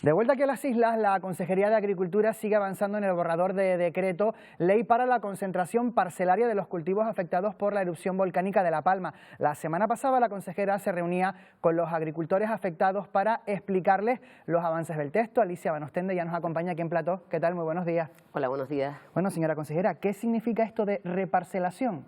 De vuelta aquí a las islas, la Consejería de Agricultura sigue avanzando en el borrador de decreto Ley para la concentración parcelaria de los cultivos afectados por la erupción volcánica de La Palma. La semana pasada la consejera se reunía con los agricultores afectados para explicarles los avances del texto. Alicia Banostende ya nos acompaña aquí en plató. ¿Qué tal? Muy buenos días. Hola, buenos días. Bueno, señora consejera, ¿qué significa esto de reparcelación?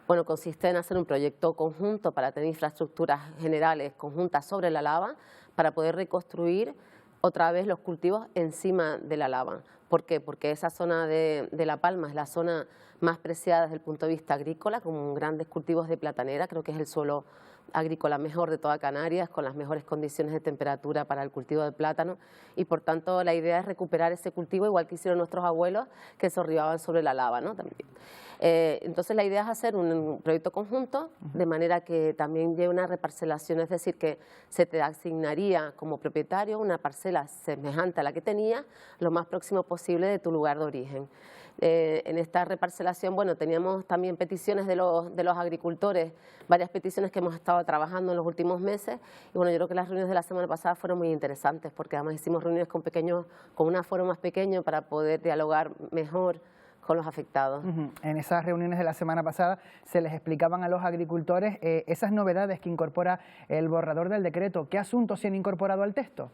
Bueno, consiste en hacer un proyecto conjunto para tener infraestructuras generales conjuntas sobre la lava para poder reconstruir otra vez los cultivos encima de la lava. ¿Por qué? Porque esa zona de La Palma es la zona más preciada desde el punto de vista agrícola, con grandes cultivos de platanera. Creo que es el suelo agrícola mejor de toda Canarias, con las mejores condiciones de temperatura para el cultivo de plátano, y por tanto la idea es recuperar ese cultivo igual que hicieron nuestros abuelos, que se arribaban sobre la lava, ¿no? También. Entonces la idea es hacer un proyecto conjunto de manera que también lleve una reparcelación, es decir, que se te asignaría como propietario una parcela semejante a la que tenías lo más próximo posible de tu lugar de origen. En esta reparcelación, bueno, teníamos también peticiones de los agricultores, varias peticiones que hemos estado trabajando en los últimos meses, y bueno, yo creo que las reuniones de la semana pasada fueron muy interesantes, porque además hicimos reuniones con un aforo más pequeño para poder dialogar mejor con los afectados. En esas reuniones de la semana pasada se les explicaban a los agricultores esas novedades que incorpora el borrador del decreto. ¿Qué asuntos se han incorporado al texto?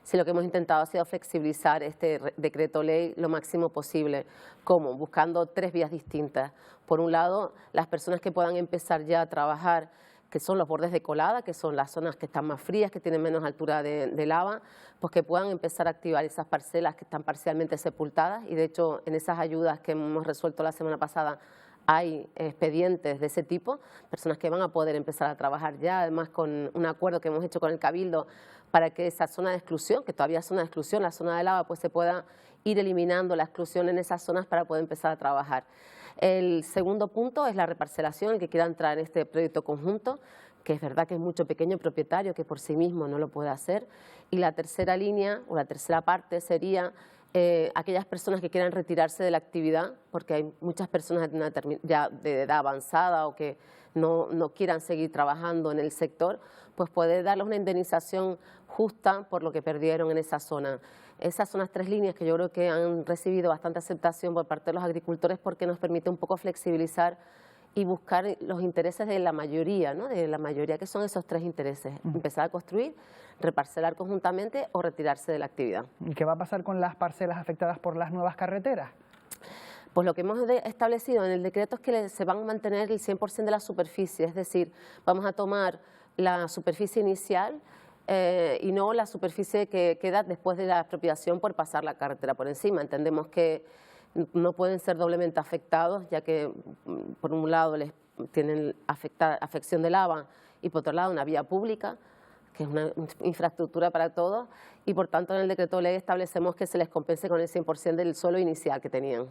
Sí, lo que hemos intentado ha sido flexibilizar este decreto ley lo máximo posible. ¿Cómo? Buscando tres vías distintas. Por un lado, las personas que puedan empezar ya a trabajar, que son los bordes de colada, que son las zonas que están más frías, que tienen menos altura de lava, pues que puedan empezar a activar esas parcelas que están parcialmente sepultadas, y de hecho en esas ayudas que hemos resuelto la semana pasada hay expedientes de ese tipo, personas que van a poder empezar a trabajar ya, además con un acuerdo que hemos hecho con el Cabildo para que esa zona de exclusión, que todavía es zona de exclusión, la zona de lava, pues se pueda ir eliminando la exclusión en esas zonas para poder empezar a trabajar. El segundo punto es la reparcelación, el que quiera entrar en este proyecto conjunto, que es verdad que es mucho pequeño propietario que por sí mismo no lo puede hacer. Y la tercera línea o la tercera parte sería aquellas personas que quieran retirarse de la actividad, porque hay muchas personas ya de edad avanzada o que no quieran seguir trabajando en el sector, pues poder darles una indemnización justa por lo que perdieron en esa zona. Esas son las tres líneas que yo creo que han recibido bastante aceptación por parte de los agricultores, porque nos permite un poco flexibilizar y buscar los intereses de la mayoría, ¿no? De la mayoría, que son esos tres intereses: empezar a construir, reparcelar conjuntamente o retirarse de la actividad. ¿Y qué va a pasar con las parcelas afectadas por las nuevas carreteras? Pues lo que hemos establecido en el decreto es que se van a mantener el 100% de la superficie, es decir, vamos a tomar la superficie inicial y no la superficie que queda después de la expropiación por pasar la carretera por encima. Entendemos que no pueden ser doblemente afectados, ya que por un lado les tienen afección de lava y por otro lado una vía pública, que es una infraestructura para todos, y por tanto en el decreto ley establecemos que se les compense con el 100% del suelo inicial que tenían.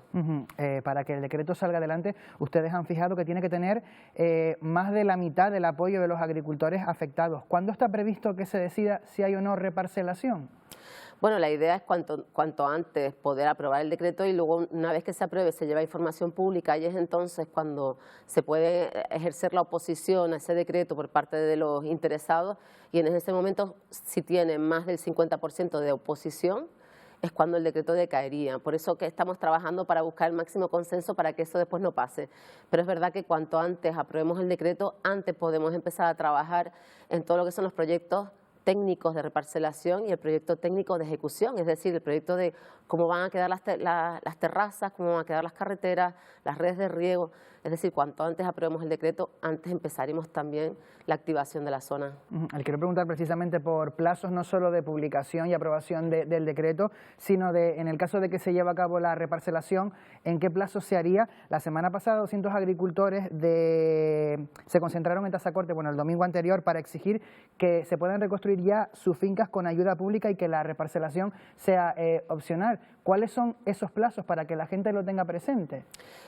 Para que el decreto salga adelante, ustedes han fijado que tiene que tener más de la mitad del apoyo de los agricultores afectados. ¿Cuándo está previsto que se decida si hay o no reparcelación? Bueno, la idea es cuanto antes poder aprobar el decreto, y luego una vez que se apruebe se lleva a información pública, y es entonces cuando se puede ejercer la oposición a ese decreto por parte de los interesados, y en ese momento, si tienen más del 50% de oposición, es cuando el decreto decaería. Por eso que estamos trabajando para buscar el máximo consenso para que eso después no pase. Pero es verdad que cuanto antes aprobemos el decreto, antes podemos empezar a trabajar en todo lo que son los proyectos técnicos de reparcelación y el proyecto técnico de ejecución, es decir, el proyecto de cómo van a quedar las terrazas, cómo van a quedar las carreteras, las redes de riego. Es decir, cuanto antes aprobemos el decreto, antes empezaremos también la activación de la zona. Le quiero preguntar precisamente por plazos, no solo de publicación y aprobación del decreto, sino en el caso de que se lleve a cabo la reparcelación, ¿en qué plazo se haría? La semana pasada 200 agricultores se concentraron en Tazacorte, bueno, el domingo anterior, para exigir que se puedan reconstruir ya sus fincas con ayuda pública y que la reparcelación sea opcional. ¿Cuáles son esos plazos para que la gente lo tenga presente?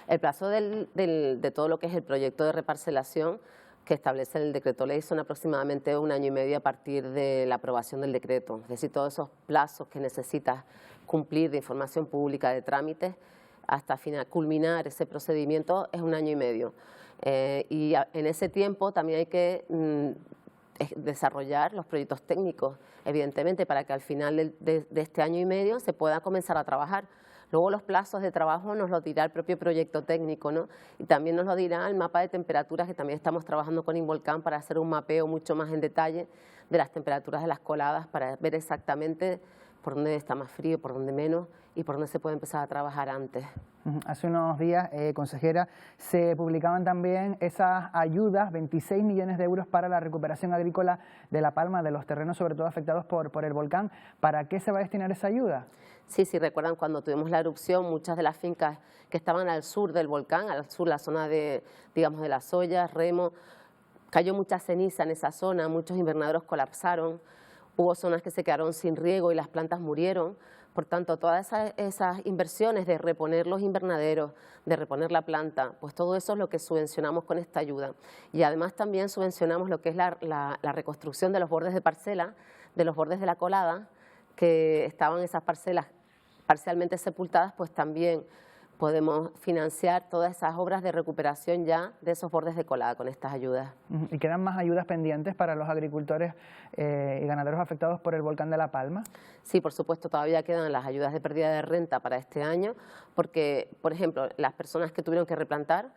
El plazo de todo lo que es el proyecto de reparcelación que establece el decreto ley son aproximadamente 1 año y medio a partir de la aprobación del decreto. Es decir, todos esos plazos que necesitas cumplir de información pública, de trámites, hasta culminar ese procedimiento es 1 año y medio. Y en ese tiempo también hay que desarrollar los proyectos técnicos, evidentemente, para que al final de este año y medio se pueda comenzar a trabajar. Luego los plazos de trabajo nos lo dirá el propio proyecto técnico, ¿no? Y también nos lo dirá el mapa de temperaturas, que también estamos trabajando con Involcan para hacer un mapeo mucho más en detalle de las temperaturas de las coladas, para ver exactamente por dónde está más frío, por dónde menos y por dónde se puede empezar a trabajar antes. Hace unos días, consejera, se publicaban también esas ayudas, 26 millones de euros para la recuperación agrícola de La Palma, de los terrenos sobre todo afectados por el volcán. ¿Para qué se va a destinar esa ayuda? Sí, recuerdan cuando tuvimos la erupción, muchas de las fincas que estaban al sur del volcán, al sur la zona de, digamos, de Las Ollas, Remo, cayó mucha ceniza en esa zona, muchos invernaderos colapsaron, hubo zonas que se quedaron sin riego y las plantas murieron. Por tanto, todas esas inversiones de reponer los invernaderos, de reponer la planta, pues todo eso es lo que subvencionamos con esta ayuda. Y además también subvencionamos lo que es la reconstrucción de los bordes de parcela, de los bordes de la colada, que estaban esas parcelas parcialmente sepultadas, pues también podemos financiar todas esas obras de recuperación ya de esos bordes de colada con estas ayudas. ¿Y quedan más ayudas pendientes para los agricultores y ganaderos afectados por el volcán de La Palma? Sí, por supuesto, todavía quedan las ayudas de pérdida de renta para este año, porque, por ejemplo, las personas que tuvieron que replantar,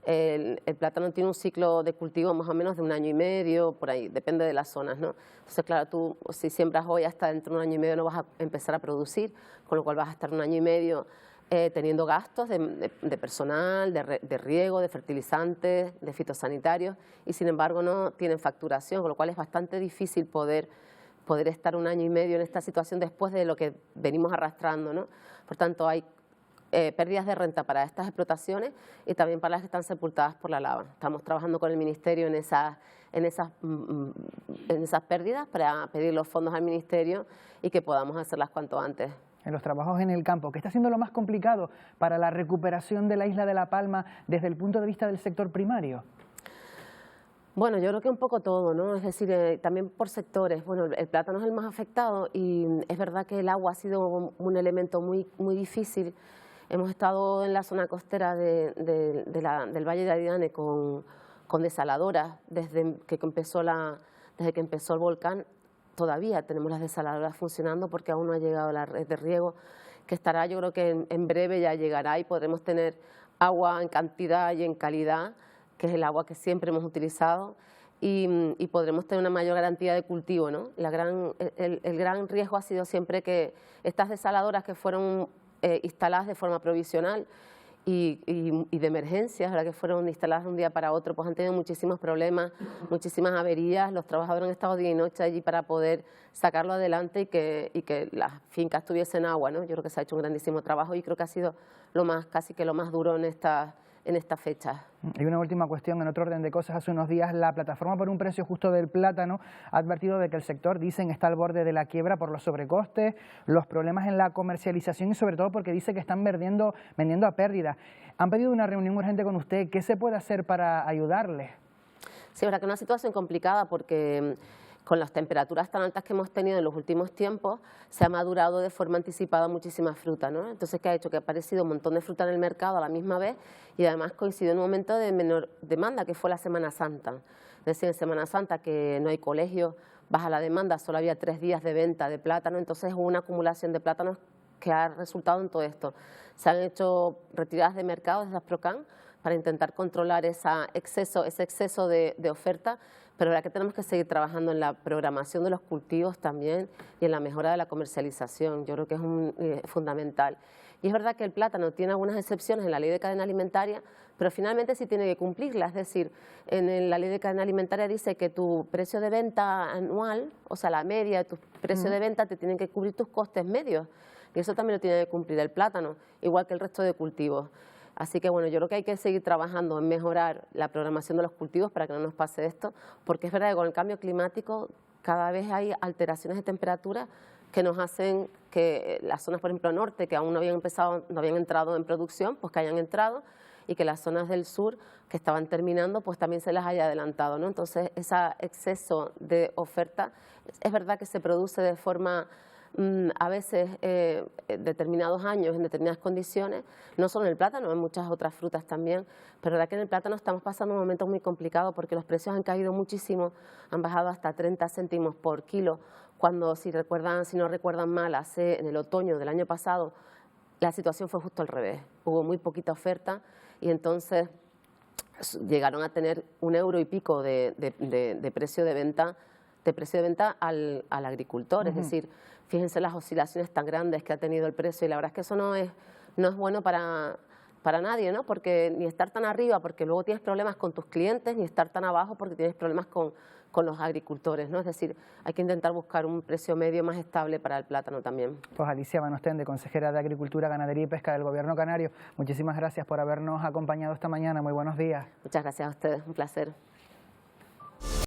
el plátano tiene un ciclo de cultivo más o menos de 1 año y medio, por ahí, depende de las zonas, ¿no? Entonces, claro, tú si siembras hoy, hasta dentro de 1 año y medio no vas a empezar a producir, con lo cual vas a estar 1 año y medio teniendo gastos de personal, de riego, de fertilizantes, de fitosanitarios, y sin embargo no tienen facturación, con lo cual es bastante difícil poder estar 1 año y medio en esta situación después de lo que venimos arrastrando, ¿no? Por tanto, hay pérdidas de renta para estas explotaciones y también para las que están sepultadas por la lava. Estamos trabajando con el Ministerio en esas pérdidas para pedir los fondos al Ministerio y que podamos hacerlas cuanto antes. En los trabajos en el campo, ¿qué está siendo lo más complicado para la recuperación de la isla de La Palma desde el punto de vista del sector primario? Bueno, yo creo que un poco todo, ¿no? Es decir, también por sectores. Bueno, el plátano es el más afectado y es verdad que el agua ha sido un elemento muy difícil. Hemos estado en la zona costera del Valle de Aridane con desaladoras desde que empezó el volcán. Todavía tenemos las desaladoras funcionando porque aún no ha llegado la red de riego, que estará, yo creo que en breve ya llegará y podremos tener agua en cantidad y en calidad, que es el agua que siempre hemos utilizado, y podremos tener una mayor garantía de cultivo, ¿no? El gran riesgo ha sido siempre que estas desaladoras que fueron instaladas de forma provisional y de emergencias, ahora que fueron instaladas de un día para otro, pues han tenido muchísimos problemas, muchísimas averías. Los trabajadores han estado día y noche allí para poder sacarlo adelante y que las fincas tuviesen agua, ¿no? Yo creo que se ha hecho un grandísimo trabajo y creo que ha sido casi que lo más duro en esta fecha. Y una última cuestión, en otro orden de cosas, hace unos días la Plataforma por un Precio Justo del Plátano ha advertido de que el sector, dicen, está al borde de la quiebra por los sobrecostes, los problemas en la comercialización y sobre todo porque dice que están vendiendo a pérdida. Han pedido una reunión urgente con usted. ¿Qué se puede hacer para ayudarle? Sí, ahora que es una situación complicada porque con las temperaturas tan altas que hemos tenido en los últimos tiempos, se ha madurado de forma anticipada muchísima fruta, ¿no? Entonces, ¿qué ha hecho? Que ha aparecido un montón de fruta en el mercado a la misma vez y además coincidió en un momento de menor demanda, que fue la Semana Santa. Es decir, en Semana Santa, que no hay colegios, baja la demanda, solo había 3 días de venta de plátano, entonces hubo una acumulación de plátanos que ha resultado en todo esto. Se han hecho retiradas de mercado desde Asprocan para intentar controlar ese exceso de oferta, pero la verdad que tenemos que seguir trabajando en la programación de los cultivos también y en la mejora de la comercialización. Yo creo que es fundamental. Y es verdad que el plátano tiene algunas excepciones en la ley de cadena alimentaria, pero finalmente sí tiene que cumplirla. Es decir, en la ley de cadena alimentaria dice que tu precio de venta anual, o sea, la media de tu precio de venta, te tienen que cubrir tus costes medios. Y eso también lo tiene que cumplir el plátano, igual que el resto de cultivos. Así que bueno, yo creo que hay que seguir trabajando en mejorar la programación de los cultivos para que no nos pase esto, porque es verdad que con el cambio climático cada vez hay alteraciones de temperatura que nos hacen que las zonas, por ejemplo, norte, que aún no habían entrado en producción, pues que hayan entrado, y que las zonas del sur, que estaban terminando, pues también se las haya adelantado, ¿no? Entonces, ese exceso de oferta es verdad que se produce de forma A veces, en determinados años, en determinadas condiciones, no solo en el plátano, en muchas otras frutas también, pero la verdad que en el plátano estamos pasando un momento muy complicado porque los precios han caído muchísimo, han bajado hasta 30 céntimos por kilo, cuando, si no recuerdan mal, en el otoño del año pasado, la situación fue justo al revés. Hubo muy poquita oferta y entonces llegaron a tener €1 y pico de precio de venta al agricultor. Es decir, fíjense las oscilaciones tan grandes que ha tenido el precio y la verdad es que eso no es bueno para nadie, ¿no? Porque ni estar tan arriba porque luego tienes problemas con tus clientes, ni estar tan abajo porque tienes problemas con los agricultores, ¿no? Es decir, hay que intentar buscar un precio medio más estable para el plátano también. Pues Alicia Van Ostende, consejera de Agricultura, Ganadería y Pesca del Gobierno canario, muchísimas gracias por habernos acompañado esta mañana. Muy buenos días. Muchas gracias a ustedes, un placer.